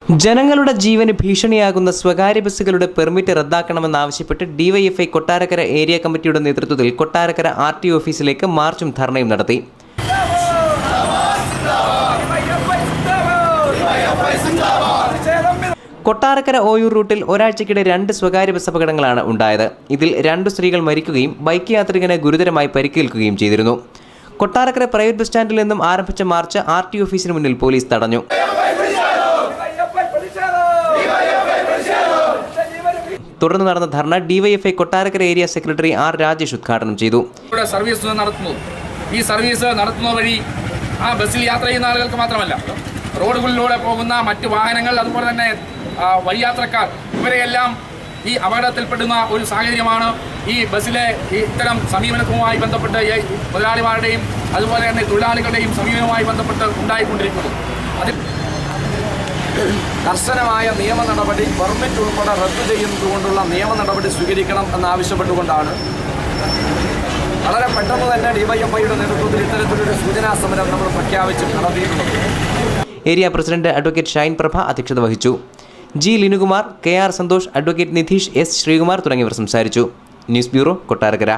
ജനങ്ങളുടെ ജീവന് ഭീഷണിയാകുന്ന സ്വകാര്യ ബസ്സുകളുടെ പെർമിറ്റ് റദ്ദാക്കണമെന്നാവശ്യപ്പെട്ട് ഡിവൈഎഫ്ഐ കൊട്ടാരക്കര ഏരിയ കമ്മിറ്റിയുടെ നേതൃത്വത്തിൽ കൊട്ടാരക്കര ആർടി ഓഫീസിലേക്ക് മാർച്ചും ധർണയും നടത്തി. കൊട്ടാരക്കര ഓയൂർ റൂട്ടിൽ ഒരാഴ്ചക്കിടെ 2 സ്വകാര്യ ബസ് അപകടങ്ങളാണ് ഉണ്ടായത്. ഇതിൽ 2 സ്ത്രീകൾ മരിക്കുകയും ബൈക്ക് യാത്രികന് ഗുരുതരമായി പരിക്കേൽക്കുകയും ചെയ്തിരുന്നു. കൊട്ടാരക്കര പ്രൈവറ്റ് ബസ് സ്റ്റാൻഡിൽ നിന്നും ആരംഭിച്ച മാർച്ച് ആർടി ഓഫീസിന് മുന്നിൽ പോലീസ് തടഞ്ഞു. തുടർന്ന് നടന്ന dharna DYFI Kottarakkara area secretary R Rajesh ഉദ്ഘാടനം ചെയ്തു. ഈ സർവീസ് നടത്തുന്ന വഴി ആ ബസ്സിൽ യാത്ര ചെയ്യുന്ന ആളുകൾക്ക് മാത്രമല്ല, റോഡുകളിലൂടെ പോകുന്ന മറ്റ് വാഹനങ്ങൾ, അതുപോലെ തന്നെ വഴിയാത്രക്കാർ, ഇവരെയെല്ലാം ഈ അപകടത്തിൽപ്പെടുന്ന ഒരു സാഹചര്യമാണ് ഈ ബസ്സിലെ ഇത്തരം സമീപനവുമായി ബന്ധപ്പെട്ട് മുതലാളിമാരുടെയും അതുപോലെ തന്നെ തൊഴിലാളികളുടെയും സമീപനവുമായി ബന്ധപ്പെട്ട് ഉണ്ടായിക്കൊണ്ടിരിക്കുന്നത്. അതിൽ കർശനമായ നിയമ നടപടി, പെർമിറ്റ് ഉൾപ്പെടെ റദ്ദു ചെയ്യുന്നതുകൊണ്ടുള്ള നിയമ നടപടി സ്വീകരിക്കണം എന്നാവശ്യപ്പെട്ടുകൊണ്ടാണ് വളരെ പെട്ടെന്ന് തന്നെ ഡിവൈഎഫ്ഐയുടെ നേതൃത്വത്തിൽ ഇത്തരത്തിലൊരു സൂചനാ സമരം നമ്മൾ പ്രഖ്യാപിച്ച് നടത്തിയിട്ടുള്ളത്. Area president advocate Shine Prabha അധ്യക്ഷത വഹിച്ചു. G Linukumar, K R Santhosh, advocate Nidheesh, S Sreekumar തുടങ്ങിയവർ സംസാരിച്ചു. News bureau, Kottarakkara.